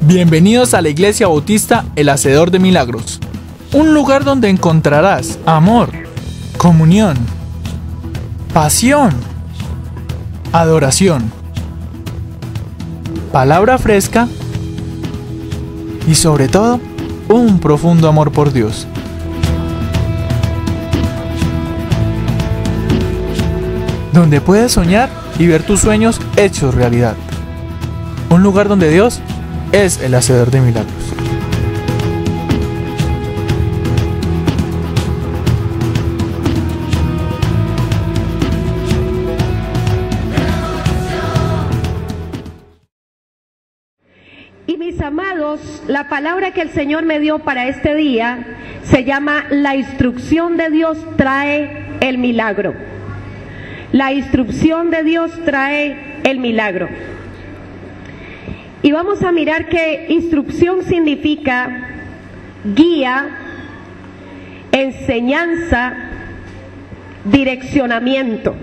Bienvenidos a la Iglesia Bautista El Hacedor de Milagros, un lugar donde encontrarás amor, comunión, pasión, adoración, palabra fresca y sobre todo, un profundo amor por Dios. Donde puedes soñar y ver tus sueños hechos realidad. Un lugar donde Dios es el hacedor de milagros. Y mis amados, la palabra que el Señor me dio para este día se llama: la instrucción de Dios trae el milagro. La instrucción de Dios trae el milagro. Y vamos a mirar que instrucción significa guía, enseñanza, direccionamiento.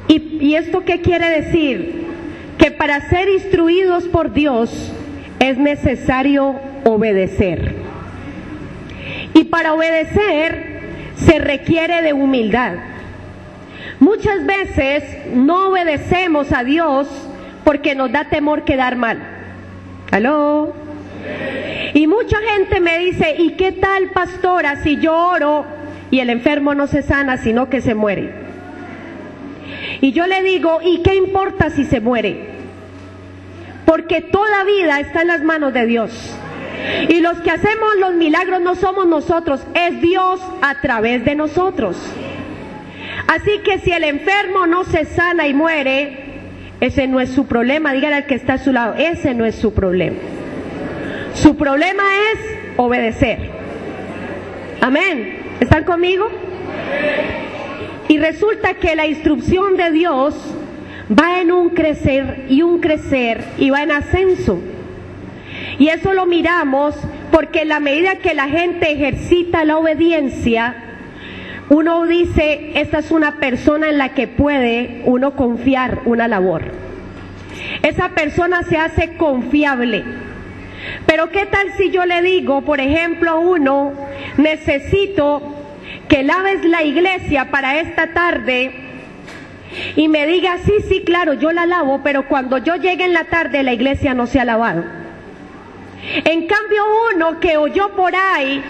¿Y esto qué quiere decir? Que para ser instruidos por Dios es necesario obedecer. Y para obedecer se requiere de humildad. Muchas veces no obedecemos a Dios porque nos da temor quedar mal. ¿Aló? Y mucha gente me dice: ¿y qué tal, pastora, si yo oro y el enfermo no se sana, sino que se muere? Y yo le digo: ¿y qué importa si se muere? Porque toda vida está en las manos de Dios. Y los que hacemos los milagros no somos nosotros, es Dios a través de nosotros. Así que si el enfermo no se sana y muere, ese no es su problema. Dígale al que está a su lado: ese no es su problema. Su problema es obedecer. Amén. ¿Están conmigo? Y resulta que la instrucción de Dios va en un crecer y va en ascenso. Y eso lo miramos porque en la medida que la gente ejercita la obediencia, uno dice: esta es una persona en la que puede uno confiar una labor. Esa persona se hace confiable. Pero ¿qué tal si yo le digo, por ejemplo, a uno: necesito que laves la iglesia para esta tarde? Y me diga: sí, claro, yo la lavo, pero cuando yo llegue en la tarde la iglesia no se ha lavado. En cambio, uno que oyó por ahí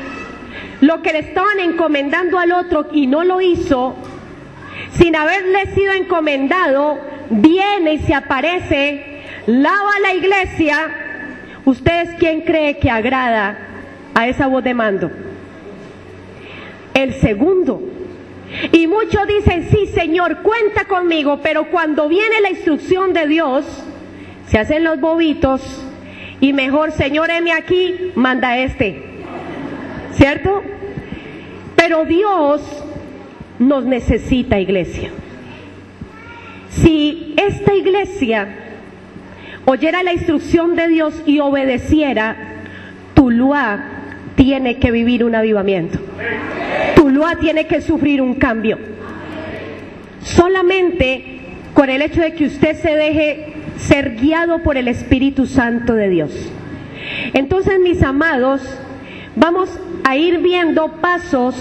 lo que le estaban encomendando al otro y no lo hizo, sin haberle sido encomendado, viene y se aparece, lava la iglesia. ¿Ustedes quién cree que agrada a esa voz de mando? El segundo. Y muchos dicen: sí, Señor, cuenta conmigo, pero cuando viene la instrucción de Dios, se hacen los bobitos y mejor: Señor, heme aquí, manda ¿cierto? Pero Dios nos necesita, iglesia. Si esta iglesia oyera la instrucción de Dios y obedeciera, Tuluá tiene que vivir un avivamiento. Tuluá tiene que sufrir un cambio. Solamente con el hecho de que usted se deje ser guiado por el Espíritu Santo de Dios. Entonces, mis amados, vamos a ir viendo pasos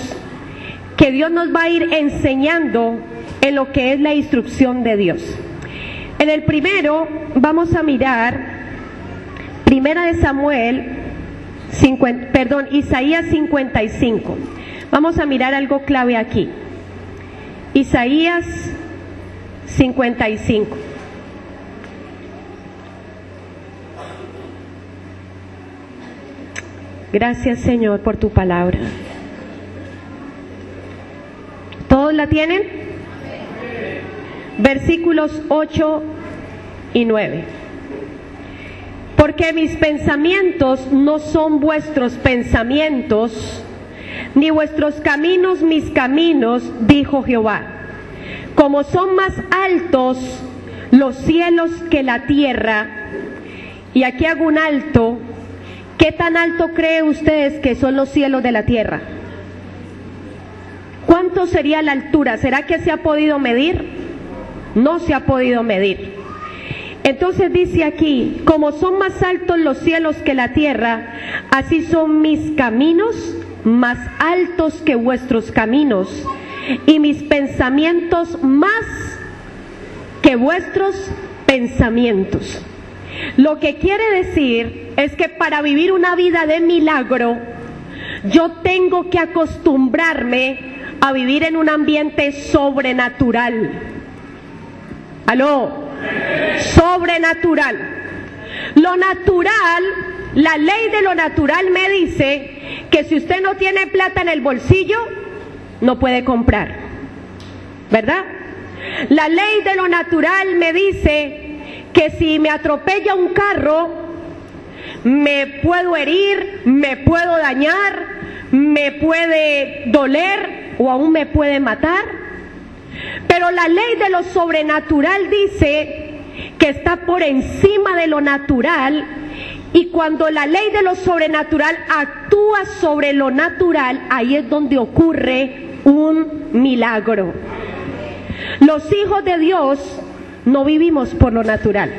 que Dios nos va a ir enseñando en lo que es la instrucción de Dios. En el primero vamos a mirar Isaías 55. Vamos a mirar algo clave aquí. Isaías 55. Gracias, Señor, por tu palabra. ¿Todos la tienen? Versículos 8 y 9. Porque mis pensamientos no son vuestros pensamientos, ni vuestros caminos mis caminos, dijo Jehová. Como son más altos los cielos que la tierra. Y aquí hago un alto. ¿Qué tan alto creen ustedes que son los cielos de la tierra? ¿Cuánto sería la altura? ¿Será que se ha podido medir? No se ha podido medir. Entonces dice aquí, como son más altos los cielos que la tierra, así son mis caminos más altos que vuestros caminos, y mis pensamientos más que vuestros pensamientos. Lo que quiere decir es que para vivir una vida de milagro, yo tengo que acostumbrarme a vivir en un ambiente sobrenatural. ¿Aló? Sobrenatural. Lo natural, la ley de lo natural me dice que si usted no tiene plata en el bolsillo, no puede comprar, ¿verdad? La ley de lo natural me dice que si me atropella un carro, me puedo herir, me puedo dañar, me puede doler o aún me puede matar. Pero la ley de lo sobrenatural dice que está por encima de lo natural, y cuando la ley de lo sobrenatural actúa sobre lo natural, ahí es donde ocurre un milagro. Los hijos de Dios no vivimos por lo natural.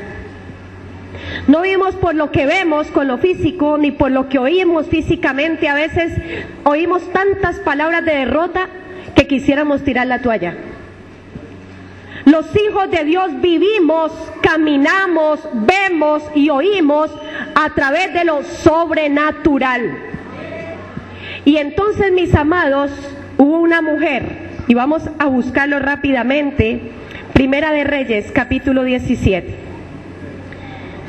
No vivimos por lo que vemos con lo físico, ni por lo que oímos físicamente. A veces oímos tantas palabras de derrota que quisiéramos tirar la toalla. Los hijos de Dios vivimos, caminamos, vemos y oímos a través de lo sobrenatural. Y entonces, mis amados, hubo una mujer, y vamos a buscarlo rápidamente, Primera de Reyes, capítulo 17.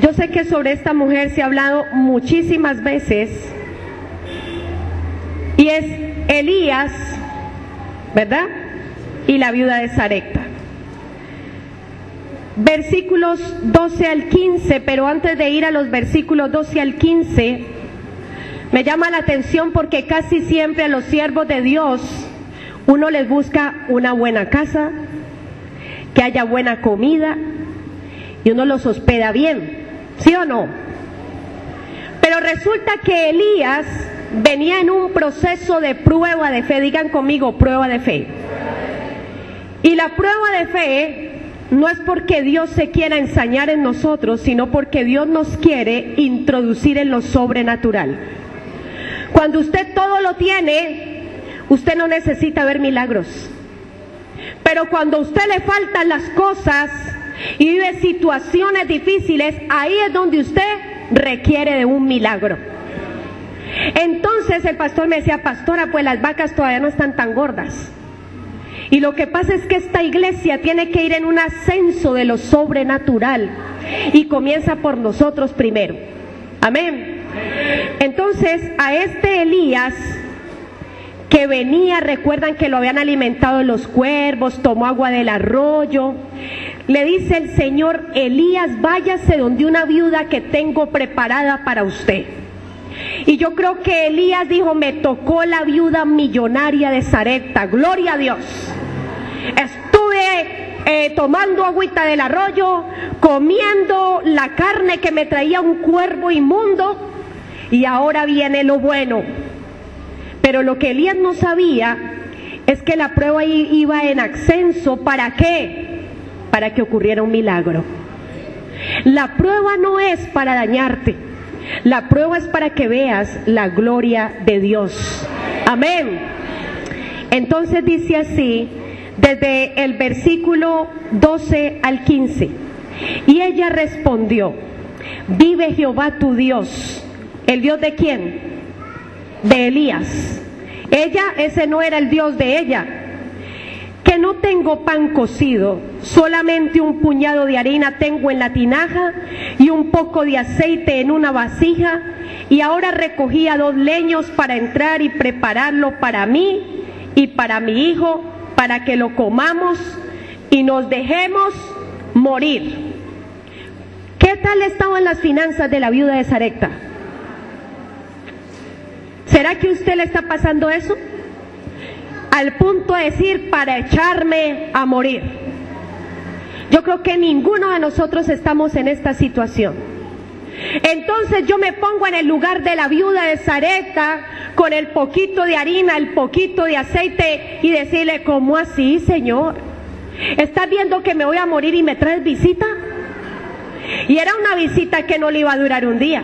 Yo sé que sobre esta mujer se ha hablado muchísimas veces, y es Elías, ¿verdad? Y la viuda de Sarepta. Versículos 12 al 15, pero antes de ir a los versículos 12 al 15, me llama la atención porque casi siempre a los siervos de Dios uno les busca una buena casa, que haya buena comida, y uno los hospeda bien, ¿sí o no? Pero resulta que Elías venía en un proceso de prueba de fe. Digan conmigo, prueba de fe. Y la prueba de fe no es porque Dios se quiera ensañar en nosotros, sino porque Dios nos quiere introducir en lo sobrenatural. Cuando usted todo lo tiene, usted no necesita ver milagros. Pero cuando a usted le faltan las cosas y vive situaciones difíciles, ahí es donde usted requiere de un milagro. Entonces el pastor me decía, pastora, pues las vacas todavía no están tan gordas. Y lo que pasa es que esta iglesia tiene que ir en un ascenso de lo sobrenatural, y comienza por nosotros primero. Amén. Entonces a este Elías que venía, recuerdan que lo habían alimentado los cuervos, tomó agua del arroyo, le dice el Señor, Elías, váyase donde una viuda que tengo preparada para usted. Y yo creo que Elías dijo, me tocó la viuda millonaria de Sarepta, gloria a Dios. Estuve tomando agüita del arroyo, comiendo la carne que me traía un cuervo inmundo, y ahora viene lo bueno. Pero lo que Elías no sabía es que la prueba iba en ascenso. ¿Para qué? Para que ocurriera un milagro. La prueba no es para dañarte. La prueba es para que veas la gloria de Dios. Amén. Entonces dice así, desde el versículo 12 al 15. Y ella respondió, vive Jehová tu Dios. ¿El Dios de quién? De Elías. Ese no era el Dios de ella. Que no tengo pan cocido, solamente un puñado de harina tengo en la tinaja y un poco de aceite en una vasija, y ahora recogía 2 leños para entrar y prepararlo para mí y para mi hijo, para que lo comamos y nos dejemos morir. ¿Qué tal estaban las finanzas de la viuda de Sarepta? ¿Será que a usted le está pasando eso? Al punto de decir, para echarme a morir. Yo creo que ninguno de nosotros estamos en esta situación. Entonces yo me pongo en el lugar de la viuda de Sarepta, con el poquito de harina, el poquito de aceite, y decirle, ¿cómo así, Señor? ¿Estás viendo que me voy a morir y me traes visita? Y era una visita que no le iba a durar un día.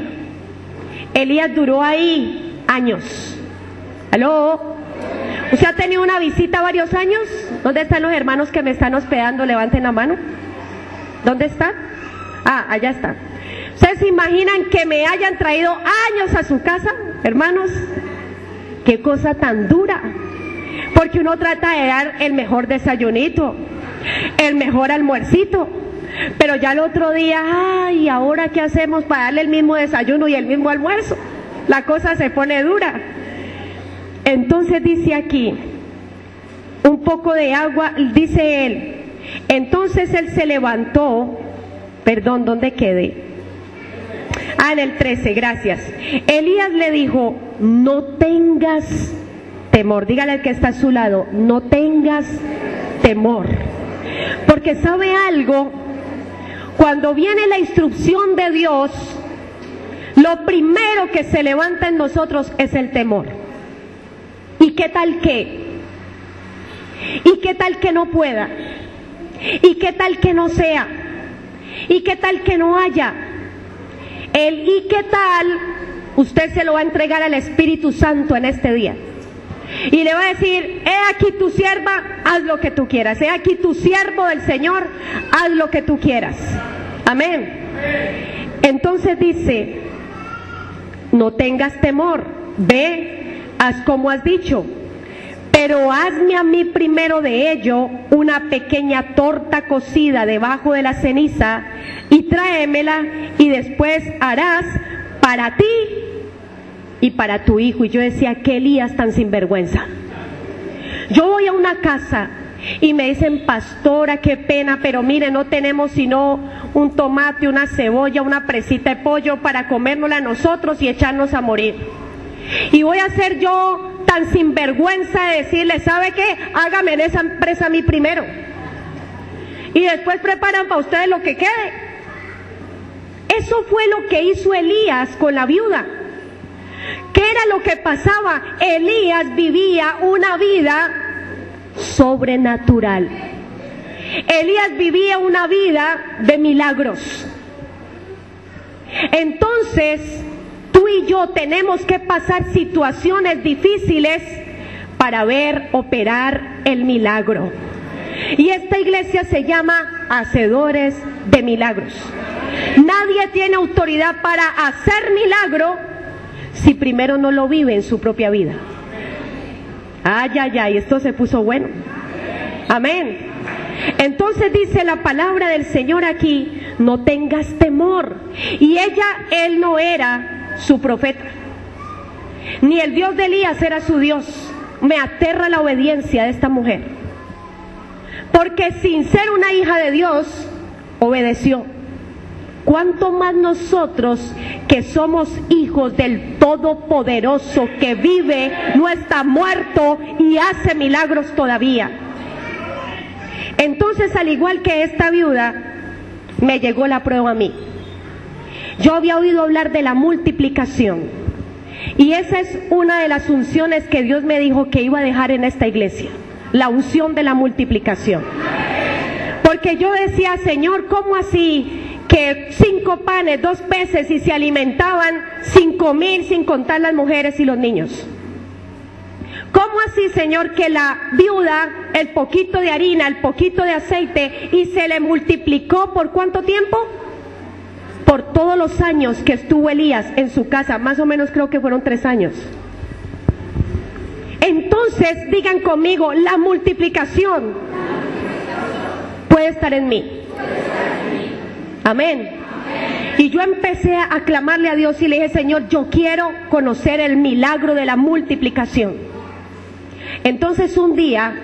Elías duró ahí años. ¿Aló? ¿Usted ha tenido una visita varios años? ¿Dónde están los hermanos que me están hospedando? Levanten la mano. ¿Dónde están? Ah, allá está. ¿Ustedes se imaginan que me hayan traído años a su casa, hermanos? Qué cosa tan dura. Porque uno trata de dar el mejor desayunito, el mejor almuercito, pero ya el otro día, ay, ¿ahora qué hacemos para darle el mismo desayuno y el mismo almuerzo? La cosa se pone dura. Entonces dice aquí, un poco de agua, dice él. Entonces él se levantó, perdón, ¿dónde quedé? Ah, en el 13, gracias. Elías le dijo, no tengas temor. Dígale al que está a su lado, no tengas temor. Porque ¿sabe algo? Cuando viene la instrucción de Dios, lo primero que se levanta en nosotros es el temor. ¿Y qué tal que? ¿Y qué tal que no pueda? ¿Y qué tal que no sea? ¿Y qué tal que no haya? El ¿y qué tal? Usted se lo va a entregar al Espíritu Santo en este día. Y le va a decir, he aquí tu sierva, haz lo que tú quieras. He aquí tu siervo del Señor, haz lo que tú quieras. Amén. Entonces dice, no tengas temor, ve, haz como has dicho, pero hazme a mí primero de ello una pequeña torta cocida debajo de la ceniza y tráemela, y después harás para ti y para tu hijo. Y yo decía, qué Elías tan sinvergüenza. Yo voy a una casa y me dicen, pastora, qué pena, pero mire, no tenemos sino un tomate, una cebolla, una presita de pollo para comérnosla nosotros y echarnos a morir. Y voy a ser yo tan sinvergüenza de decirle, ¿sabe qué? Hágame en esa empresa a mí primero. Y después preparan para ustedes lo que quede. Eso fue lo que hizo Elías con la viuda. ¿Qué era lo que pasaba? Elías vivía una vida sobrenatural. Elías vivía una vida de milagros. Entonces, tú y yo tenemos que pasar situaciones difíciles para ver operar el milagro. Y esta iglesia se llama Hacedores de Milagros. Nadie tiene autoridad para hacer milagro si primero no lo vive en su propia vida. Ay, ay, ay, esto se puso bueno. Amén. Entonces dice la palabra del Señor aquí, no tengas temor. Y él no era su profeta, ni el Dios de Elías era su Dios. Me aterra la obediencia de esta mujer, porque sin ser una hija de Dios, obedeció. ¿Cuánto más nosotros que somos hijos del Todopoderoso, que vive, no está muerto y hace milagros todavía? Entonces, al igual que esta viuda, me llegó la prueba a mí. Yo había oído hablar de la multiplicación, y esa es una de las unciones que Dios me dijo que iba a dejar en esta iglesia, la unción de la multiplicación. Porque yo decía, Señor, ¿cómo así? Que 5 panes, 2 peces, y se alimentaban 5,000 sin contar las mujeres y los niños. ¿Cómo así, Señor, que la viuda, el poquito de harina, el poquito de aceite, y se le multiplicó por cuánto tiempo? Por todos los años que estuvo Elías en su casa, más o menos creo que fueron 3 años. Entonces, digan conmigo, la multiplicación puede estar en mí. Amén. Y yo empecé a clamarle a Dios y le dije, Señor, yo quiero conocer el milagro de la multiplicación. Entonces un día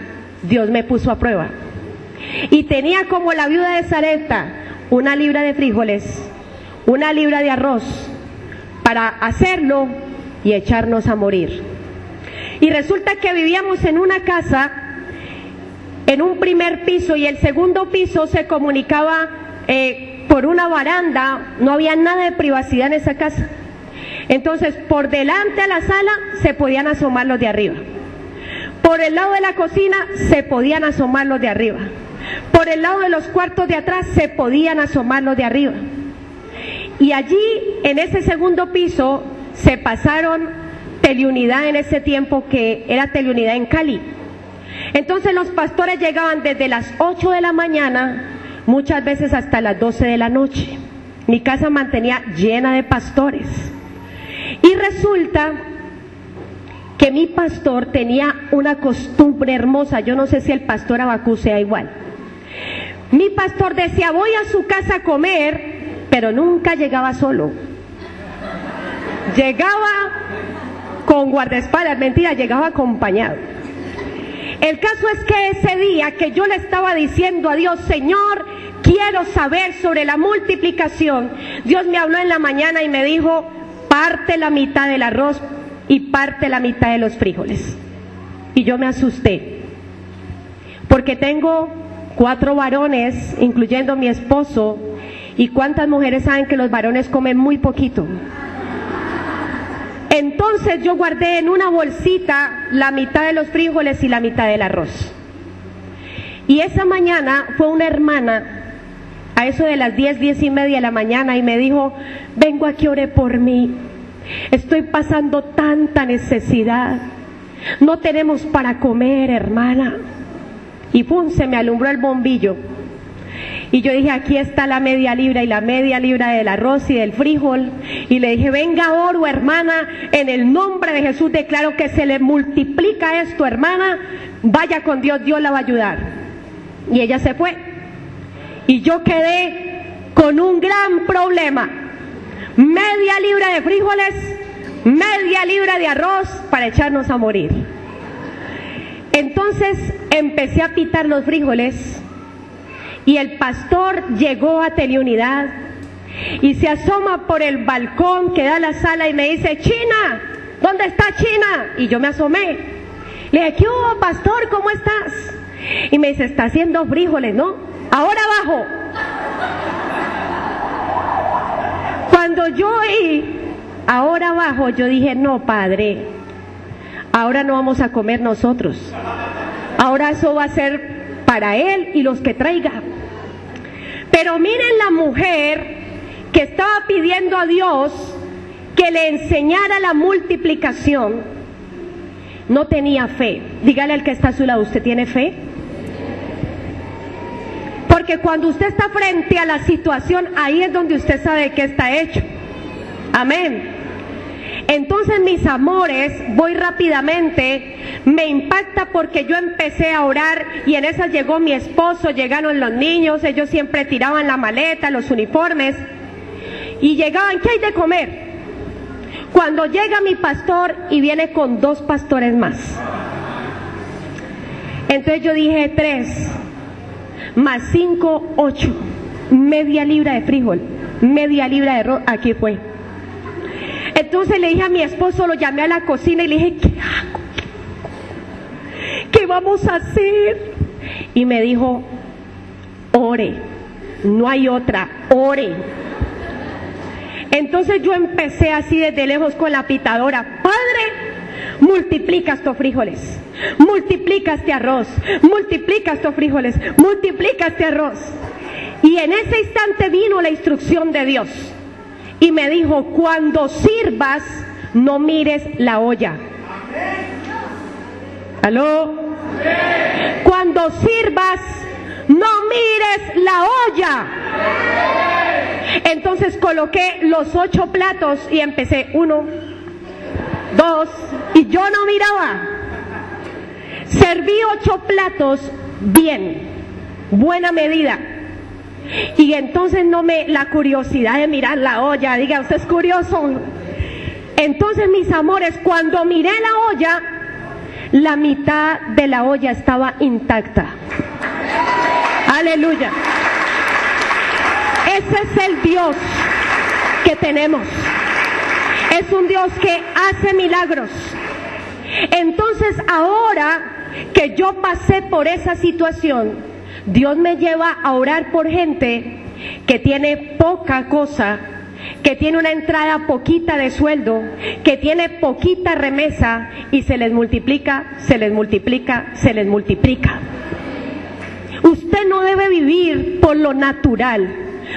Dios me puso a prueba y tenía como la viuda de Sarepta 1 libra de frijoles, 1 libra de arroz para hacerlo y echarnos a morir. Y resulta que vivíamos en una casa en un primer piso, y el segundo piso se comunicaba por una baranda. No había nada de privacidad en esa casa. Entonces, por delante a la sala se podían asomar los de arriba. Por el lado de la cocina se podían asomar los de arriba. Por el lado de los cuartos de atrás se podían asomar los de arriba. Y allí, en ese segundo piso, se pasaron Teleunidad en ese tiempo, que era Teleunidad en Cali. Entonces los pastores llegaban desde las 8 de la mañana, muchas veces hasta las 12 de la noche. Mi casa mantenía llena de pastores. Y resulta que mi pastor tenía una costumbre hermosa. Yo no sé si el pastor Abacú sea igual. Mi pastor decía: voy a su casa a comer, pero nunca llegaba solo. Llegaba con guardaespaldas, mentira, llegaba acompañado. El caso es que ese día que yo le estaba diciendo a Dios: Señor, quiero saber sobre la multiplicación, Dios me habló en la mañana y me dijo: parte la mitad del arroz y parte la mitad de los frijoles. Y yo me asusté, porque tengo 4 varones, incluyendo mi esposo, y cuántas mujeres saben que los varones comen muy poquito. Entonces yo guardé en una bolsita la mitad de los frijoles y la mitad del arroz. Y esa mañana fue una hermana, a eso de las 10, 10 y media de la mañana, y me dijo: vengo a que ore por mí, estoy pasando tanta necesidad, no tenemos para comer, hermana. Y pum, se me alumbró el bombillo. Y yo dije: aquí está la media libra y la media libra del arroz y del frijol. Y le dije: venga, oro, hermana, en el nombre de Jesús declaro que se le multiplica esto, hermana, vaya con Dios, Dios la va a ayudar. Y ella se fue. Y yo quedé con un gran problema: media libra de frijoles, media libra de arroz para echarnos a morir. Entonces empecé a pitar los frijoles. Y el pastor llegó a Teleunidad y se asoma por el balcón que da a la sala y me dice: China, ¿dónde está China? Y yo me asomé. Le dije: ¿qué hubo, pastor? ¿Cómo estás? Y me dice: está haciendo frijoles, ¿no? Ahora abajo. Cuando yo oí ahora abajo, yo dije: no, padre, ahora no vamos a comer nosotros. Ahora eso va a ser para él y los que traiga. Pero miren la mujer que estaba pidiendo a Dios que le enseñara la multiplicación. No tenía fe. Dígale al que está a su lado: ¿usted tiene fe? Porque cuando usted está frente a la situación, ahí es donde usted sabe que está hecho. Amén. Entonces, mis amores, voy rápidamente, me impacta porque yo empecé a orar y en esas llegó mi esposo, llegaron los niños, ellos siempre tiraban la maleta, los uniformes y llegaban: ¿qué hay de comer? Cuando llega mi pastor y viene con 2 pastores más. Entonces yo dije: 3 más 5, 8, media libra de frijol, media libra de arroz, aquí fue. Entonces le dije a mi esposo, lo llamé a la cocina y le dije: ¿qué hago? ¿Qué vamos a hacer? Y me dijo: ore, no hay otra, ore. Entonces yo empecé así desde lejos con la pitadora: Padre, multiplica estos frijoles, multiplica este arroz, multiplica estos frijoles, multiplica este arroz. Y en ese instante vino la instrucción de Dios. Y me dijo: cuando sirvas, no mires la olla. ¿Aló? Cuando sirvas, no mires la olla. Entonces coloqué los 8 platos y empecé: 1, 2, y yo no miraba. Serví 8 platos bien, buena medida. Y entonces la curiosidad de mirar la olla, diga, usted es curioso. Entonces, mis amores, cuando miré la olla, la mitad de la olla estaba intacta. Aleluya. Ese es el Dios que tenemos. Es un Dios que hace milagros. Entonces, ahora que yo pasé por esa situación, Dios me lleva a orar por gente que tiene poca cosa, que tiene una entrada poquita de sueldo, que tiene poquita remesa y se les multiplica, se les multiplica, se les multiplica. Usted no debe vivir por lo natural.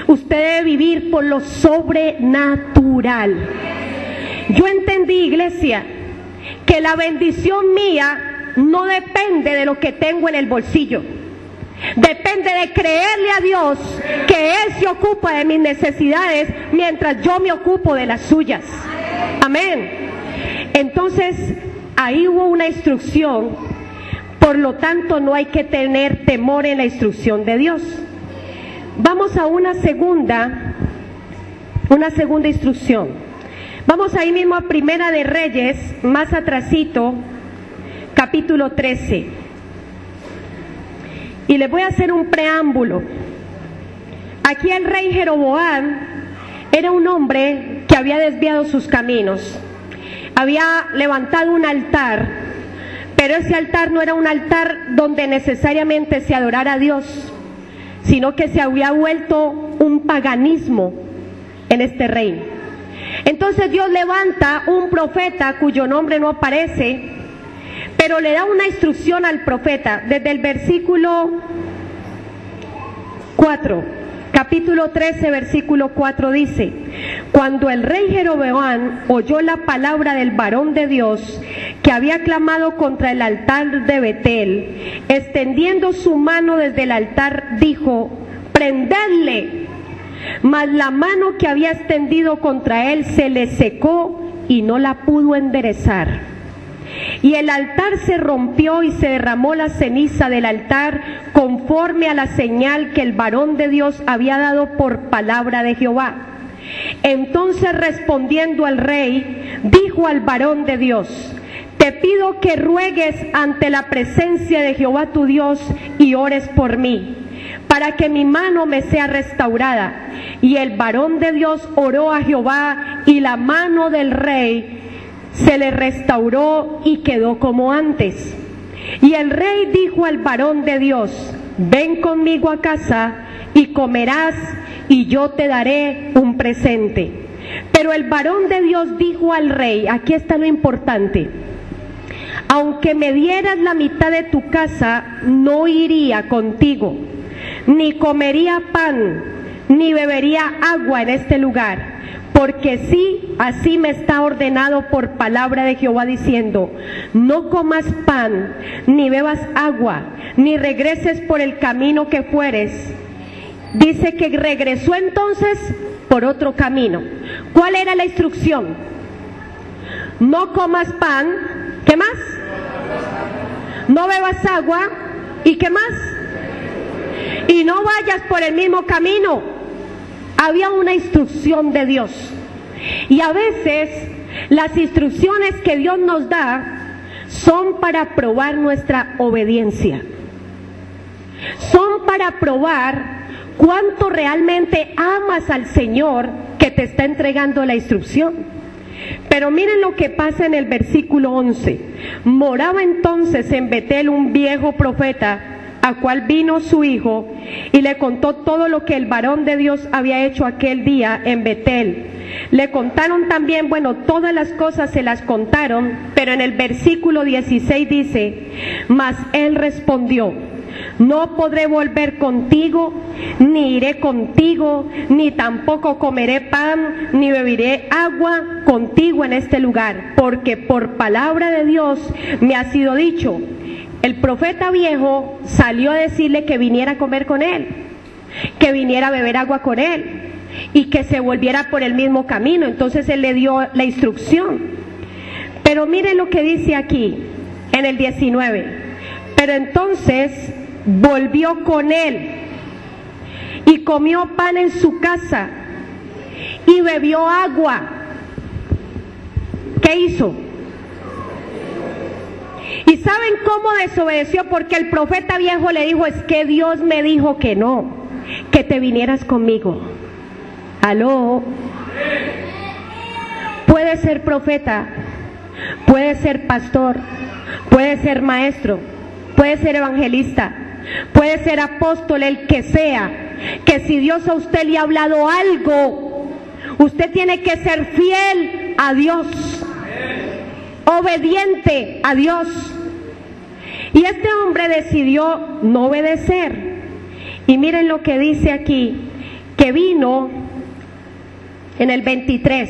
usted debe vivir por lo sobrenatural. Yo entendí, iglesia, que la bendición mía no depende de lo que tengo en el bolsillo. Depende de creerle a Dios que Él se ocupa de mis necesidades mientras yo me ocupo de las suyas. Amén. Entonces, ahí hubo una instrucción, por lo tanto no hay que tener temor en la instrucción de Dios. Vamos a una segunda instrucción. Vamos ahí mismo a Primera de Reyes, más atrasito, capítulo 13. Y les voy a hacer un preámbulo. Aquí el rey Jeroboam era un hombre que había desviado sus caminos. Había levantado un altar, pero ese altar no era un altar donde necesariamente se adorara a Dios, sino que se había vuelto un paganismo en este reino. Entonces Dios levanta un profeta cuyo nombre no aparece, pero le da una instrucción al profeta desde el versículo 4, capítulo 13, versículo 4 dice: cuando el rey Jeroboam oyó la palabra del varón de Dios que había clamado contra el altar de Betel, extendiendo su mano desde el altar, dijo: prendedle. Mas la mano que había extendido contra él se le secó y no la pudo enderezar. Y el altar se rompió y se derramó la ceniza del altar conforme a la señal que el varón de Dios había dado por palabra de Jehová. Entonces, respondiendo al rey, dijo al varón de Dios: te pido que ruegues ante la presencia de Jehová tu Dios y ores por mí, para que mi mano me sea restaurada. Y el varón de Dios oró a Jehová, y la mano del rey se le restauró y quedó como antes. Y el rey dijo al varón de Dios: ven conmigo a casa y comerás, y yo te daré un presente. Pero el varón de Dios dijo al rey, aquí está lo importante: aunque me dieras la mitad de tu casa, no iría contigo, ni comería pan, ni bebería agua en este lugar. Porque sí, así me está ordenado por palabra de Jehová, diciendo: no comas pan, ni bebas agua, ni regreses por el camino que fueres. Dice que regresó entonces por otro camino. ¿Cuál era la instrucción? No comas pan, ¿qué más? No bebas agua, ¿y qué más? Y no vayas por el mismo camino. Había una instrucción de Dios. Y a veces las instrucciones que Dios nos da son para probar nuestra obediencia. Son para probar cuánto realmente amas al Señor que te está entregando la instrucción. Pero miren lo que pasa en el versículo 11. Moraba entonces en Betel un viejo profeta, a cual vino su hijo y le contó todo lo que el varón de Dios había hecho aquel día en Betel. Le contaron también, todas las cosas se las contaron, pero en el versículo 16 dice: mas él respondió: no podré volver contigo, ni iré contigo, ni tampoco comeré pan, ni beberé agua contigo en este lugar, porque por palabra de Dios me ha sido dicho. El profeta viejo salió a decirle que viniera a comer con él, que viniera a beber agua con él y que se volviera por el mismo camino. Entonces él le dio la instrucción. Pero miren lo que dice aquí en el 19. Pero entonces volvió con él y comió pan en su casa y bebió agua. ¿Qué hizo? ¿Y saben cómo desobedeció? Porque el profeta viejo le dijo: es que Dios me dijo que no, que te vinieras conmigo. ¿Aló? Puede ser profeta, puede ser pastor, puede ser maestro, puede ser evangelista, puede ser apóstol, el que sea, que si Dios a usted le ha hablado algo, usted tiene que ser fiel a Dios, obediente a Dios. Y este hombre decidió no obedecer. Y miren lo que dice aquí, que vino en el 23,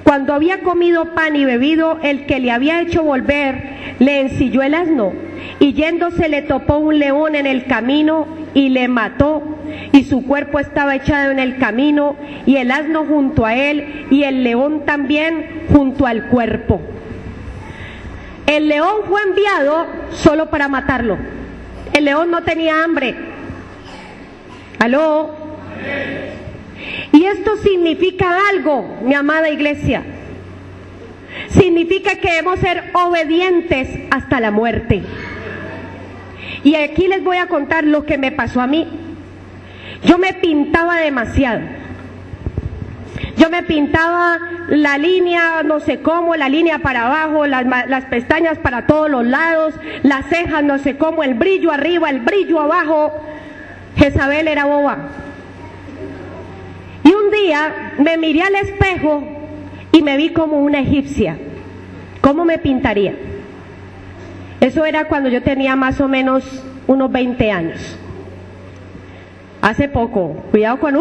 cuando había comido pan y bebido, el que le había hecho volver le ensilló el asno, y yéndose le topó un león en el camino y le mató, y su cuerpo estaba echado en el camino, y el asno junto a él, y el león también junto al cuerpo. El león fue enviado solo para matarlo. El león no tenía hambre. ¿Aló? Y esto significa algo, mi amada iglesia. Significa que debemos ser obedientes hasta la muerte. Y aquí les voy a contar lo que me pasó a mí. Yo me pintaba demasiado. Yo me pintaba la línea, no sé cómo, la línea para abajo, las pestañas para todos los lados, las cejas, no sé cómo, el brillo arriba, el brillo abajo. Jezabel era boba. Y un día me miré al espejo y me vi como una egipcia. ¿Cómo me pintaría? Eso era cuando yo tenía más o menos unos 20 años. Hace poco. Cuidado con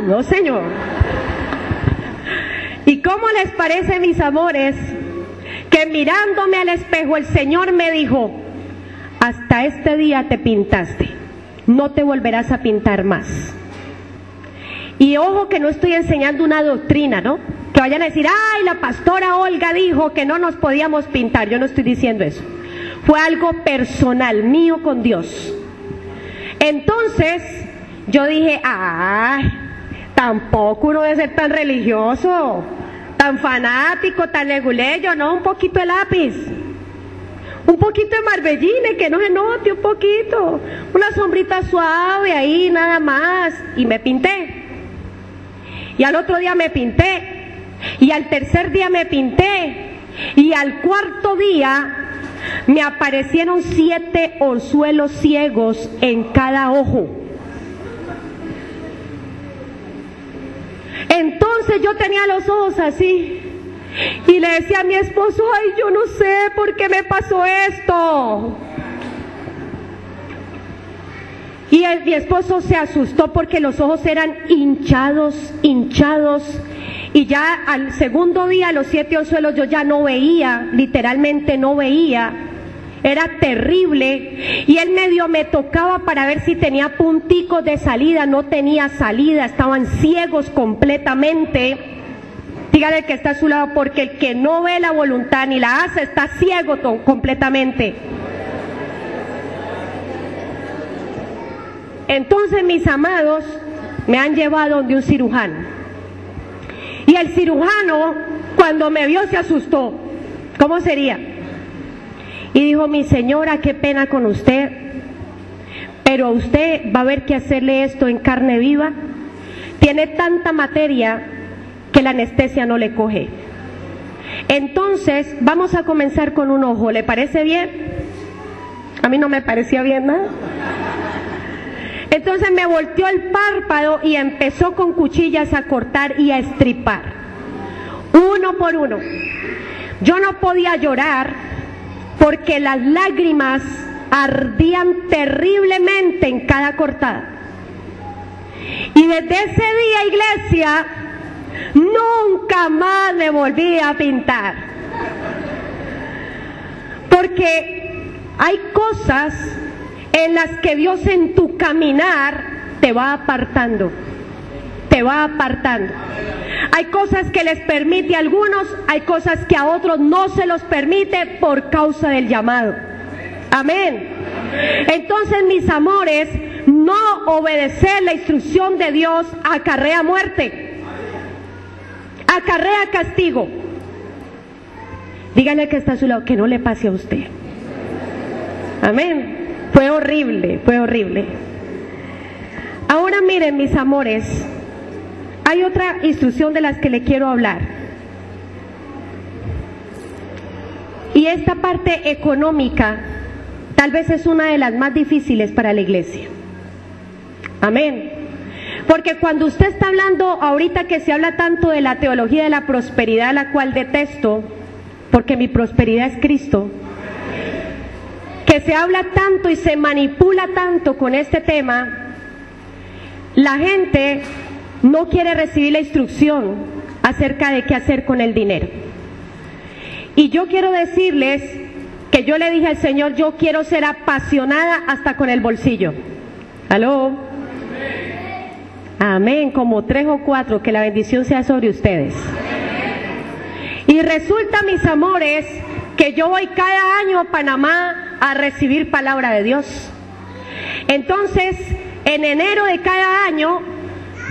no señor. ¿Y cómo les parece, mis amores, que mirándome al espejo el Señor me dijo: hasta este día te pintaste, no te volverás a pintar más? Y ojo que no estoy enseñando una doctrina, ¿no? Que vayan a decir: ay, la pastora Olga dijo que no nos podíamos pintar. Yo no estoy diciendo eso. Fue algo personal mío con Dios. Entonces yo dije: ay, tampoco uno debe ser tan religioso, tan fanático, tan leguleyo, no, un poquito de lápiz, un poquito de marbellines, que no se note, un poquito, una sombrita suave ahí, nada más. Y me pinté. Y al otro día me pinté, y al tercer día me pinté, y al cuarto día me aparecieron 7 orzuelos ciegos en cada ojo. Entonces yo tenía los ojos así, y le decía a mi esposo: ay, yo no sé por qué me pasó esto. Y mi esposo se asustó porque los ojos eran hinchados, y ya al segundo día, los 7 orzuelos, yo ya no veía, literalmente no veía, era terrible, y él medio me tocaba para ver si tenía punticos de salida, no tenía salida, estaban ciegos completamente. Dígale al que está a su lado, porque el que no ve la voluntad ni la hace está ciego completamente. Entonces, mis amados, me han llevado donde un cirujano. Y el cirujano, cuando me vio, se asustó. ¿Cómo sería? Y dijo: mi señora, qué pena con usted, pero usted va a haber que hacerle esto en carne viva. Tiene tanta materia que la anestesia no le coge. Entonces, vamos a comenzar con un ojo. ¿Le parece bien? A mí no me parecía bien nada. Entonces me volteó el párpado y empezó con cuchillas a cortar y a estripar, uno por uno. Yo no podía llorar porque las lágrimas ardían terriblemente en cada cortada. Y desde ese día, iglesia, nunca más me volví a pintar. Porque hay cosas en las que Dios en tu caminar te va apartando, te va apartando. Hay cosas que les permite a algunos, hay cosas que a otros no se los permite por causa del llamado. Amén. Entonces, mis amores, no obedecer la instrucción de Dios acarrea muerte, acarrea castigo. Dígale que está a su lado que no le pase a usted. Amén. Fue horrible, fue horrible. Ahora miren, mis amores, hay otra instrucción de las que le quiero hablar. Y esta parte económica tal vez es una de las más difíciles para la iglesia. Amén. Porque cuando usted está hablando, ahorita que se habla tanto de la teología de la prosperidad, la cual detesto, porque mi prosperidad es Cristo, que se habla tanto y se manipula tanto con este tema, la gente no quiere recibir la instrucción acerca de qué hacer con el dinero. Y yo quiero decirles que yo le dije al Señor, yo quiero ser apasionada hasta con el bolsillo. ¿Aló? Amén, como 3 o 4, que la bendición sea sobre ustedes. Y resulta, mis amores, que yo voy cada año a Panamá a recibir palabra de Dios. Entonces, en enero de cada año,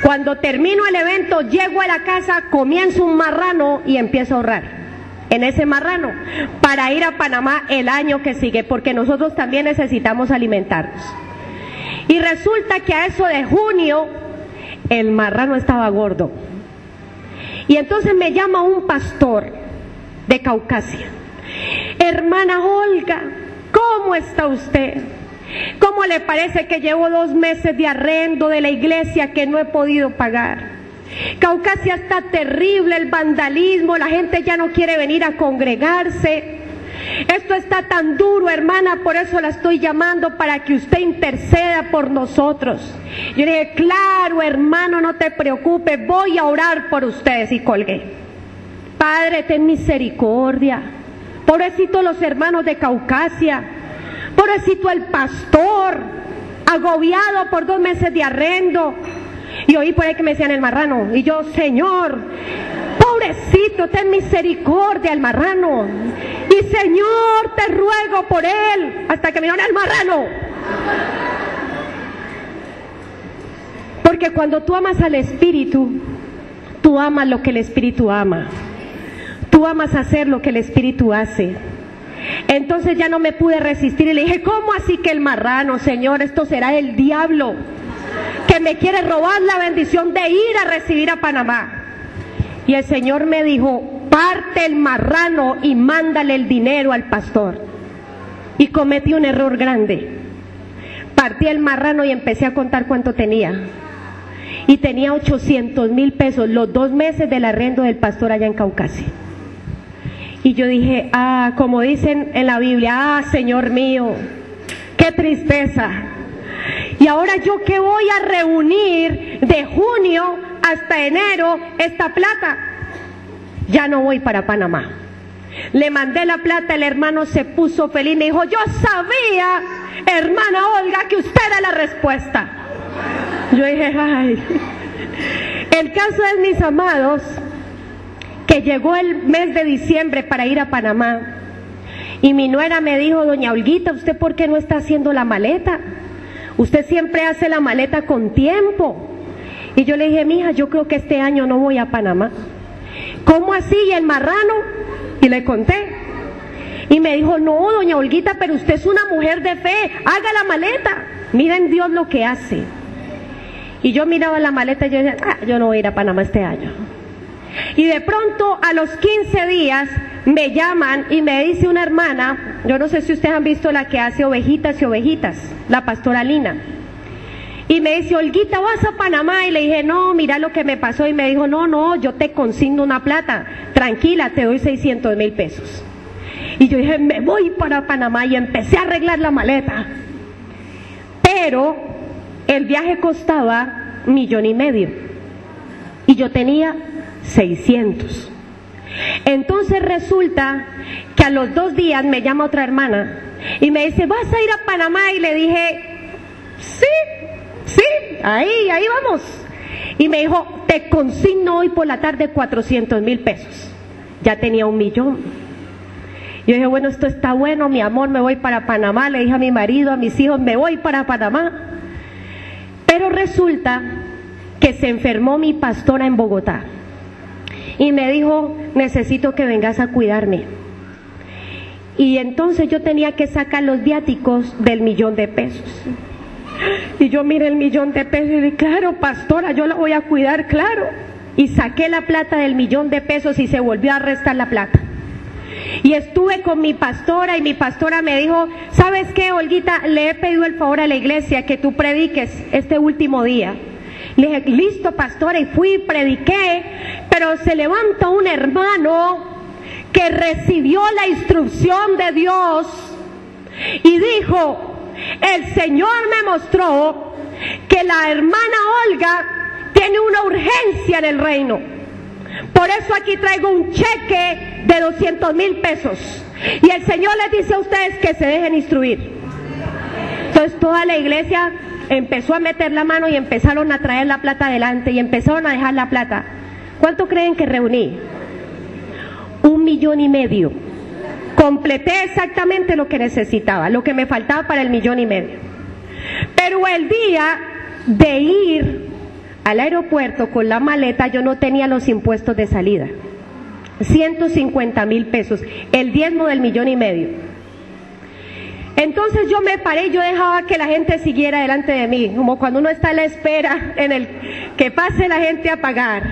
cuando termino el evento, llego a la casa, comienzo un marrano y empiezo a ahorrar en ese marrano para ir a Panamá el año que sigue, porque nosotros también necesitamos alimentarnos. Y resulta que a eso de junio, el marrano estaba gordo. Y entonces me llama un pastor de Caucasia. Hermana Olga, ¿cómo está usted? ¿Cómo le parece que llevo 2 meses de arrendo de la iglesia que no he podido pagar? Caucasia está terrible, el vandalismo, la gente ya no quiere venir a congregarse. Esto está tan duro, hermana, por eso la estoy llamando para que usted interceda por nosotros. Yo le dije, claro, hermano, no te preocupes, voy a orar por ustedes. Y colgué. Padre, ten misericordia. Pobrecito los hermanos de Caucasia. Pobrecito el pastor, agobiado por 2 meses de arrendo. Y oí por ahí que me decían el marrano. Y yo, Señor, pobrecito, ten misericordia al marrano. Y Señor, te ruego por él. Hasta que me dieron el marrano. Porque cuando tú amas al Espíritu, tú amas lo que el Espíritu ama. Tú amas hacer lo que el Espíritu hace. Entonces ya no me pude resistir y le dije, ¿cómo así que el marrano, Señor? Esto será el diablo que me quiere robar la bendición de ir a recibir a Panamá. Y el Señor me dijo, parte el marrano y mándale el dinero al pastor. Y cometí un error grande. Partí el marrano y empecé a contar cuánto tenía. Y tenía 800,000 pesos, los 2 meses del arrendo del pastor allá en Caucasia. Y yo dije, como dicen en la Biblia, Señor mío, qué tristeza. Y ahora yo que voy a reunir de junio hasta enero esta plata, ya no voy para Panamá. Le mandé la plata, el hermano se puso feliz, me dijo, yo sabía, hermana Olga, que usted era la respuesta. Yo dije, ay. El caso es, mis amados, que llegó el mes de diciembre para ir a Panamá y mi nuera me dijo, doña Olguita, ¿usted por qué no está haciendo la maleta? Usted siempre hace la maleta con tiempo. Y yo le dije, mija, yo creo que este año no voy a Panamá. ¿Cómo así? ¿Y el marrano? Y le conté. Y me dijo, no, doña Olguita, pero usted es una mujer de fe, haga la maleta. Miren Dios lo que hace. Y yo miraba la maleta y yo decía, yo no voy a ir a Panamá este año. Y de pronto a los 15 días me llaman y me dice una hermana, yo no sé si ustedes han visto la que hace ovejitas y ovejitas, la pastora Lina, y me dice, Olguita, ¿vas a Panamá? Y le dije, no, mira lo que me pasó. Y me dijo, no, yo te consigno una plata, tranquila, te doy 600,000 pesos. Y yo dije, me voy para Panamá, y empecé a arreglar la maleta. Pero el viaje costaba 1,5 millones y yo tenía 600. Entonces resulta que a los 2 días me llama otra hermana y me dice, ¿vas a ir a Panamá? Y le dije, sí, ahí vamos. Y me dijo, te consigno hoy por la tarde 400,000 pesos. Ya tenía 1 millón. Yo dije, bueno, esto está bueno, mi amor, me voy para Panamá. Le dije a mi marido, a mis hijos, me voy para Panamá. Pero resulta que se enfermó mi pastora en Bogotá y me dijo, necesito que vengas a cuidarme. Y entonces yo tenía que sacar los viáticos del 1 millón de pesos. Y yo miré el 1 millón de pesos y dije, claro, pastora, yo la voy a cuidar, claro. Y saqué la plata del 1 millón de pesos y se volvió a restar la plata. Y estuve con mi pastora y mi pastora me dijo, ¿sabes qué, Olguita? Le he pedido el favor a la iglesia que tú prediques este último día. Le dije, listo, pastora, y fui y prediqué, pero se levanta un hermano que recibió la instrucción de Dios y dijo, el Señor me mostró que la hermana Olga tiene una urgencia en el reino. Por eso aquí traigo un cheque de 200,000 pesos. Y el Señor les dice a ustedes que se dejen instruir. Entonces toda la iglesia empezó a meter la mano y empezaron a traer la plata adelante y empezaron a dejar la plata. ¿Cuánto creen que reuní? 1,5 millones. Completé exactamente lo que necesitaba, lo que me faltaba para el 1,5 millones. Pero el día de ir al aeropuerto con la maleta, yo no tenía los impuestos de salida. 150,000 pesos, el diezmo del 1,5 millones. Entonces yo me paré y yo dejaba que la gente siguiera delante de mí, como cuando uno está a la espera en el que pase la gente a pagar.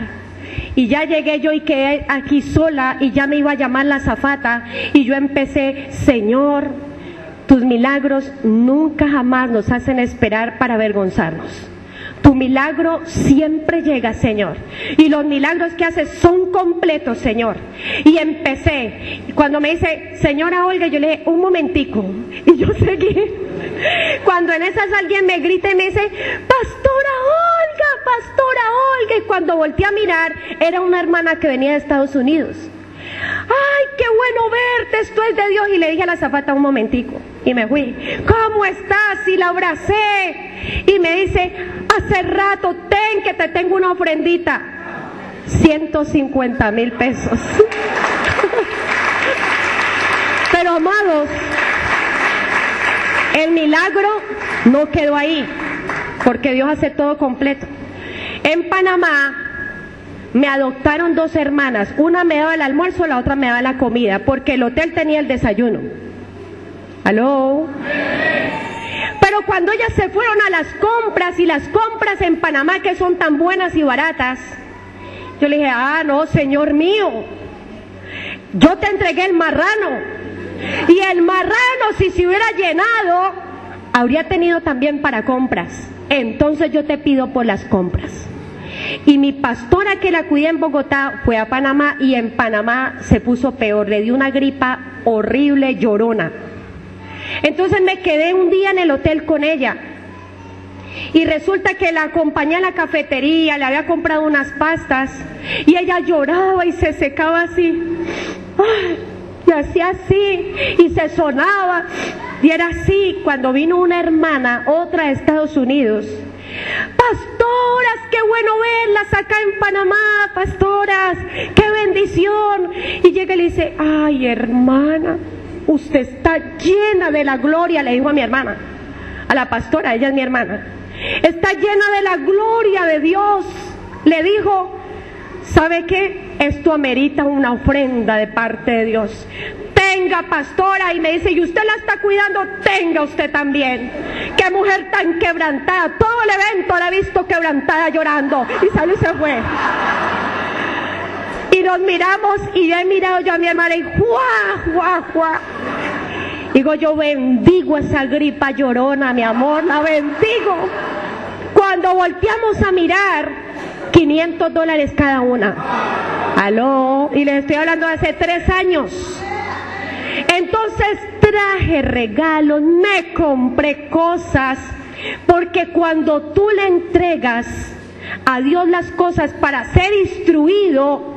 Y ya llegué yo y quedé aquí sola y ya me iba a llamar la azafata y yo empecé: Señor, tus milagros nunca jamás nos hacen esperar para avergonzarnos. Tu milagro siempre llega, Señor, y los milagros que haces son completos, Señor. Y empecé, y cuando me dice: señora Olga, yo le dije: un momentico, y yo seguí. Cuando en esas alguien me grita y me dice: pastora Olga, pastora Olga, y cuando volteé a mirar, era una hermana que venía de Estados Unidos. ¡Ay, qué bueno verte! Esto es de Dios. Y le dije a la azafata: un momentico, y me fui. ¿Cómo estás? Y la abracé y me dice: hace rato, ten que te tengo una ofrendita. 150,000 pesos. Pero amados, el milagro no quedó ahí, porque Dios hace todo completo. En Panamá me adoptaron 2 hermanas, una me daba el almuerzo, la otra me daba la comida, porque el hotel tenía el desayuno. ¿Aló? Pero cuando ellas se fueron a las compras, y las compras en Panamá que son tan buenas y baratas, yo le dije: ah, no, Señor mío, yo te entregué el marrano, y el marrano, si se hubiera llenado, habría tenido también para compras. Entonces yo te pido por las compras. Y mi pastora, que la cuidé en Bogotá, fue a Panamá, y en Panamá se puso peor, le dio una gripa horrible, llorona. Entonces me quedé un día en el hotel con ella, y resulta que la acompañé a la cafetería, le había comprado unas pastas, y ella lloraba y se secaba así, y hacía así, y se sonaba, y era así. Cuando vino una hermana, otra de Estados Unidos: pastoras, qué bueno verlas acá en Panamá, pastoras, qué bendición. Y llega y le dice: ay, hermana, usted está llena de la gloria, le dijo a mi hermana, a la pastora, ella es mi hermana, está llena de la gloria de Dios. Le dijo: ¿sabe qué? Esto amerita una ofrenda de parte de Dios. Tenga, pastora. Y me dice: ¿y usted la está cuidando? Tenga usted también. Qué mujer tan quebrantada, todo el evento la he visto quebrantada, llorando. Y salió y se fue. Y nos miramos, y he mirado yo a mi hermana, y ¡juá, juá, juá! Digo yo: bendigo esa gripa llorona, mi amor, la bendigo. Cuando volteamos a mirar, $500 cada una. ¿Aló? Y les estoy hablando de hace 3 años. Entonces traje regalos, me compré cosas, porque cuando tú le entregas a Dios las cosas para ser instruido,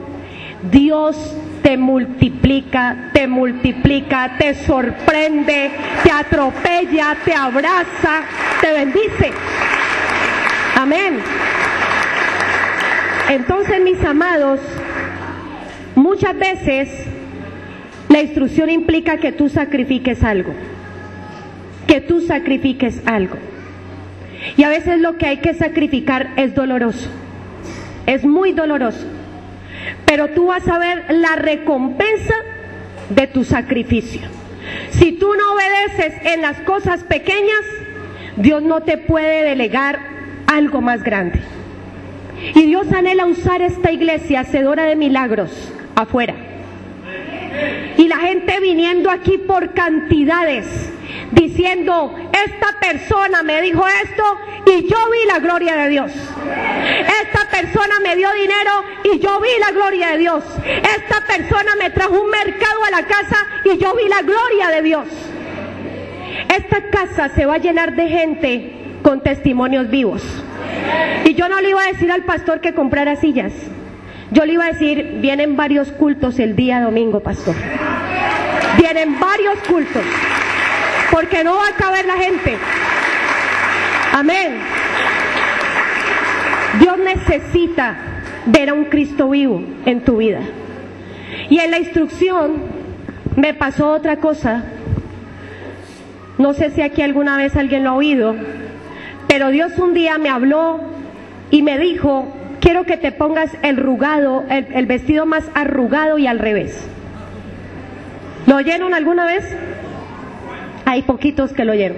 Dios te multiplica, te sorprende, te atropella, te abraza, te bendice. Amén. Entonces, mis amados, muchas veces la instrucción implica que tú sacrifiques algo, y a veces lo que hay que sacrificar es doloroso, es muy doloroso, pero tú vas a ver la recompensa de tu sacrificio. Si tú no obedeces en las cosas pequeñas, Dios no te puede delegar algo más grande. Y Dios anhela usar esta iglesia hacedora de milagros afuera. Y la gente viniendo aquí por cantidades, diciendo: esta persona me dijo esto y yo vi la gloria de Dios. Esta persona me dio dinero y yo vi la gloria de Dios. Esta persona me trajo un mercado a la casa y yo vi la gloria de Dios. Esta casa se va a llenar de gente con testimonios vivos. Y yo no le iba a decir al pastor que comprara sillas. Yo le iba a decir, vienen varios cultos el día domingo, pastor. Vienen varios cultos. Porque no va a caber la gente. Amén. Dios necesita ver a un Cristo vivo en tu vida. Y en la instrucción me pasó otra cosa. No sé si aquí alguna vez alguien lo ha oído, pero Dios un día me habló y me dijo, quiero que te pongas el vestido más arrugado y al revés. ¿Lo oyeron alguna vez? Hay poquitos que lo oyeron.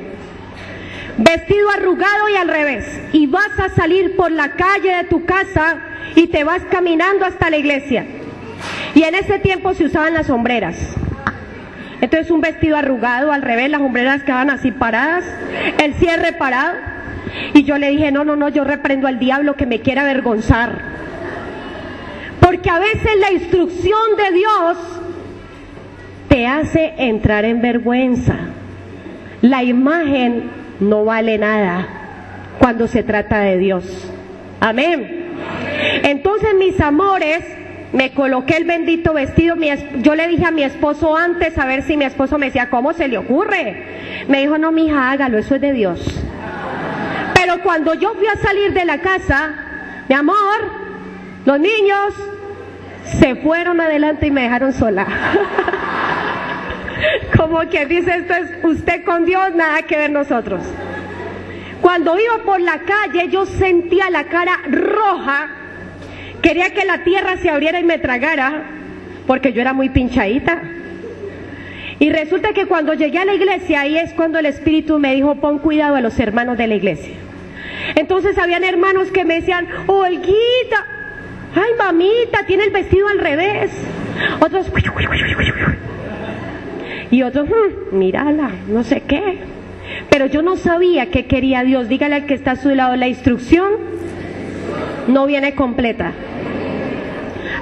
Vestido arrugado y al revés. Y vas a salir por la calle de tu casa y te vas caminando hasta la iglesia. Y en ese tiempo se usaban las sombreras. Entonces un vestido arrugado al revés, las sombreras quedaban así paradas, el cierre parado. Y yo le dije, no, yo reprendo al diablo que me quiera avergonzar. Porque a veces la instrucción de Dios te hace entrar en vergüenza. La imagen no vale nada cuando se trata de Dios. Amén. Entonces, mis amores, me coloqué el bendito vestido. Yo le dije a mi esposo antes, a ver si mi esposo me decía, ¿cómo se le ocurre? Me dijo, no, mija, hágalo, eso es de Dios. Pero cuando yo fui a salir de la casa, mi amor, los niños se fueron adelante y me dejaron sola. Como que dice, esto es usted con Dios, nada que ver nosotros. Cuando iba por la calle, yo sentía la cara roja. Quería que la tierra se abriera y me tragara, porque yo era muy pinchadita. Y resulta que cuando llegué a la iglesia, ahí es cuando el Espíritu me dijo, pon cuidado a los hermanos de la iglesia. Entonces habían hermanos que me decían, Olguita, ay mamita, tiene el vestido al revés. Otros, y otros, mírala, no sé qué. Pero yo no sabía qué quería Dios. Dígale al que está a su lado, la instrucción no viene completa.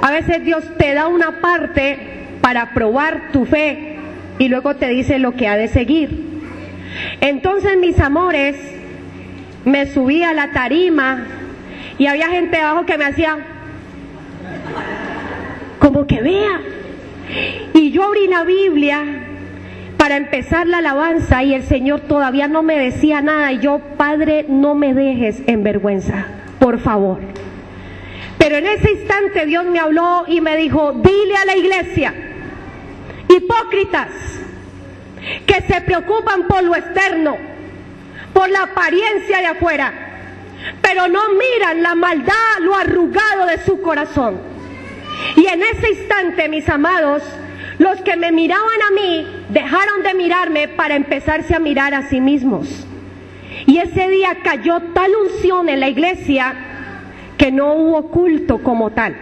A veces Dios te da una parte para probar tu fe y luego te dice lo que ha de seguir. Entonces, mis amores, me subí a la tarima y había gente abajo que me hacía como que vea. Y yo abrí la Biblia para empezar la alabanza y el Señor todavía no me decía nada. Y yo, Padre, no me dejes en vergüenza, por favor. Pero en ese instante Dios me habló y me dijo, dile a la iglesia, hipócritas, que se preocupan por lo externo, por la apariencia de afuera, pero no miran la maldad, lo arrugado de su corazón. Y en ese instante, mis amados, los que me miraban a mí dejaron de mirarme para empezarse a mirar a sí mismos. Y ese día cayó tal unción en la iglesia que no hubo culto como tal.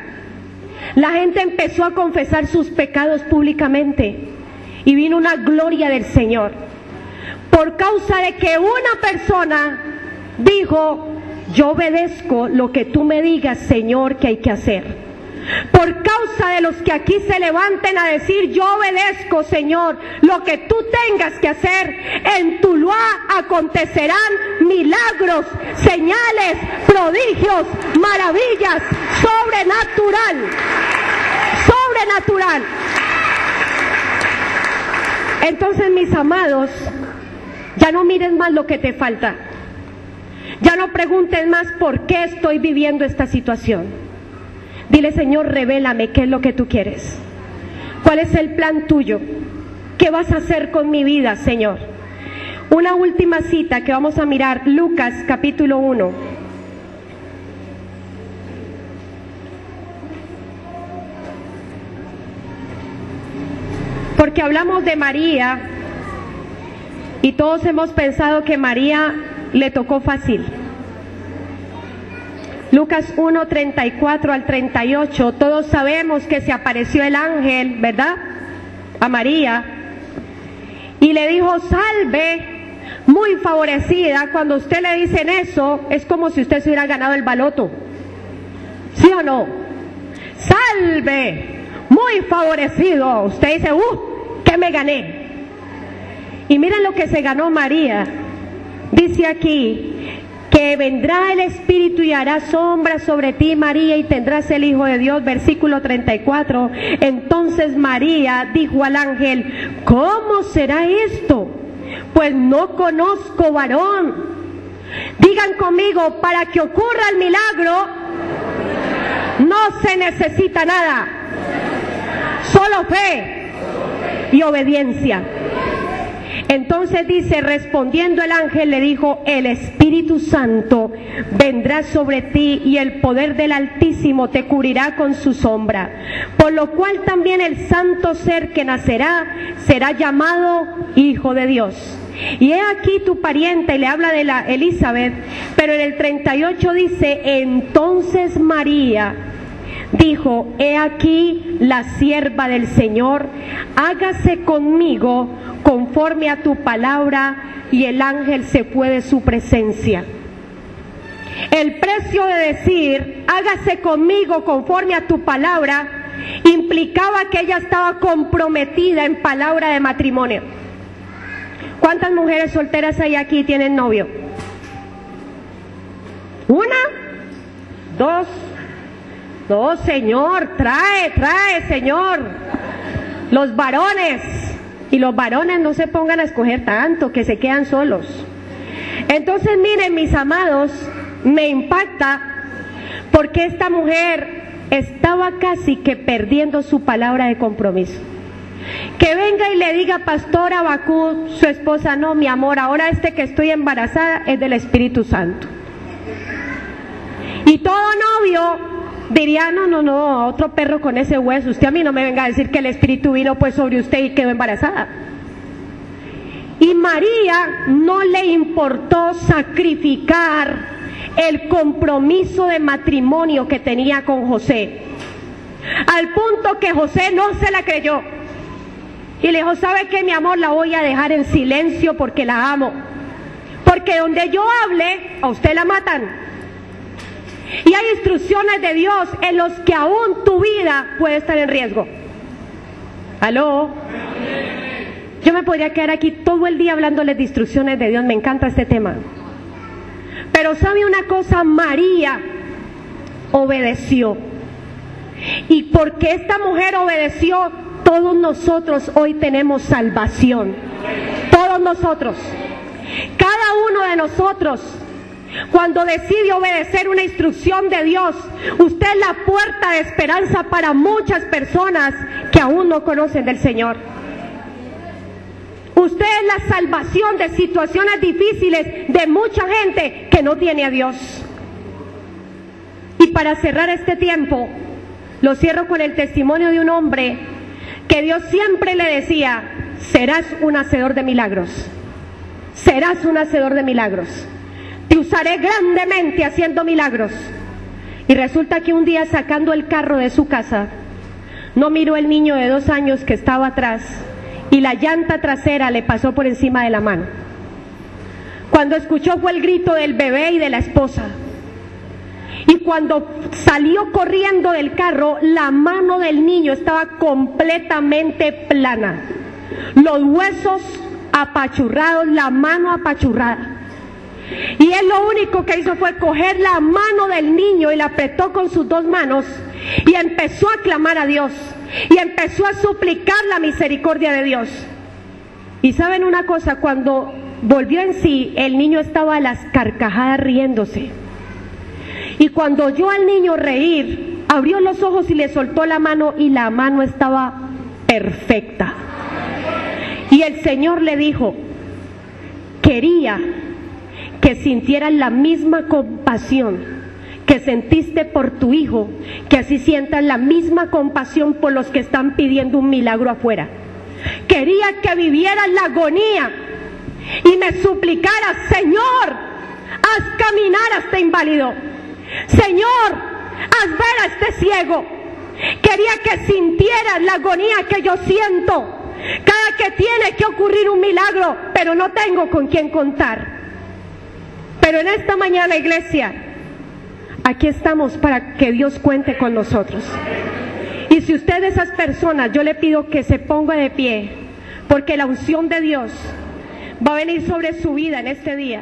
La gente empezó a confesar sus pecados públicamente y vino una gloria del Señor por causa de que una persona dijo, yo obedezco lo que tú me digas, Señor, que hay que hacer. Por causa de los que aquí se levanten a decir, yo obedezco, Señor, lo que tú tengas que hacer, en Tuluá acontecerán milagros, señales, prodigios, maravillas, sobrenatural. Entonces, mis amados, ya no mires más lo que te falta. Ya no preguntes más por qué estoy viviendo esta situación. Dile, Señor, revélame qué es lo que tú quieres. ¿Cuál es el plan tuyo? ¿Qué vas a hacer con mi vida, Señor? Una última cita que vamos a mirar, Lucas capítulo 1. Porque hablamos de María y todos hemos pensado que María le tocó fácil. Lucas 1, 34 al 38, todos sabemos que se apareció el ángel, ¿verdad?, a María, y le dijo, salve, muy favorecida. Cuando usted le dicen eso, es como si usted se hubiera ganado el baloto, ¿sí o no? Salve, muy favorecido. Usted dice, ¿qué me gané? Y miren lo que se ganó María. Dice aquí, que vendrá el Espíritu y hará sombra sobre ti, María, y tendrás el Hijo de Dios. Versículo 34. Entonces María dijo al ángel: ¿cómo será esto? Pues no conozco varón. Digan conmigo: para que ocurra el milagro no se necesita nada, solo fe y obediencia. Entonces dice, respondiendo el ángel le dijo: el Espíritu Santo vendrá sobre ti y el poder del Altísimo te cubrirá con su sombra, por lo cual también el santo ser que nacerá será llamado Hijo de Dios. Y he aquí tu parienta, y le habla de la Elizabeth, pero en el 38 dice: entonces María dijo: he aquí la sierva del Señor, hágase conmigo conforme a tu palabra, y el ángel se fue de su presencia. El precio de decir hágase conmigo conforme a tu palabra implicaba que ella estaba comprometida en palabra de matrimonio. ¿Cuántas mujeres solteras hay aquí tienen novio? ¿Una? ¿Dos? No, Señor, trae, Señor. Los varones. Y los varones no se pongan a escoger tanto, que se quedan solos. Entonces, miren, mis amados, me impacta porque esta mujer estaba casi que perdiendo su palabra de compromiso. Que venga y le diga: pastor Abacú, su esposa: no, mi amor, ahora que estoy embarazada es del Espíritu Santo. Y todo novio diría: no, otro perro con ese hueso, usted a mí no me venga a decir que el Espíritu vino pues sobre usted y quedó embarazada. Y María no le importó sacrificar el compromiso de matrimonio que tenía con José, al punto que José no se la creyó y le dijo: ¿sabe qué, mi amor? La voy a dejar en silencio porque la amo, porque donde yo hable a usted la matan. Y hay instrucciones de Dios en los que aún tu vida puede estar en riesgo. ¿Aló? Yo me podría quedar aquí todo el día hablándoles de instrucciones de Dios, me encanta este tema. Pero ¿sabe una cosa? María obedeció. Y porque esta mujer obedeció, todos nosotros hoy tenemos salvación. Todos nosotros. Cada uno de nosotros, cuando decide obedecer una instrucción de Dios, usted es la puerta de esperanza para muchas personas que aún no conocen del Señor. Usted es la salvación de situaciones difíciles de mucha gente que no tiene a Dios. Y para cerrar este tiempo, lo cierro con el testimonio de un hombre que Dios siempre le decía: serás un hacedor de milagros, serás un hacedor de milagros. Te usaré grandemente haciendo milagros. Y resulta que un día, sacando el carro de su casa, no miró el niño de 2 años que estaba atrás y la llanta trasera le pasó por encima de la mano. Cuando escuchó fue el grito del bebé y de la esposa. Y cuando salió corriendo del carro, la mano del niño estaba completamente plana, los huesos apachurrados, la mano apachurrada. Y él lo único que hizo fue coger la mano del niño y la apretó con sus 2 manos y empezó a clamar a Dios y empezó a suplicar la misericordia de Dios. Y saben una cosa, cuando volvió en sí, el niño estaba a las carcajadas riéndose. Y cuando oyó al niño reír, abrió los ojos y le soltó la mano, y la mano estaba perfecta. Y el Señor le dijo: quería que sintieras la misma compasión que sentiste por tu hijo, que así sientas la misma compasión por los que están pidiendo un milagro afuera. Quería que vivieras la agonía y me suplicaras: Señor, haz caminar a este inválido, Señor, haz ver a este ciego. Quería que sintieras la agonía que yo siento cada que tiene que ocurrir un milagro, pero no tengo con quién contar. Pero en esta mañana, iglesia, aquí estamos para que Dios cuente con nosotros. Y si usted es de esas personas, yo le pido que se ponga de pie, porque la unción de Dios va a venir sobre su vida en este día.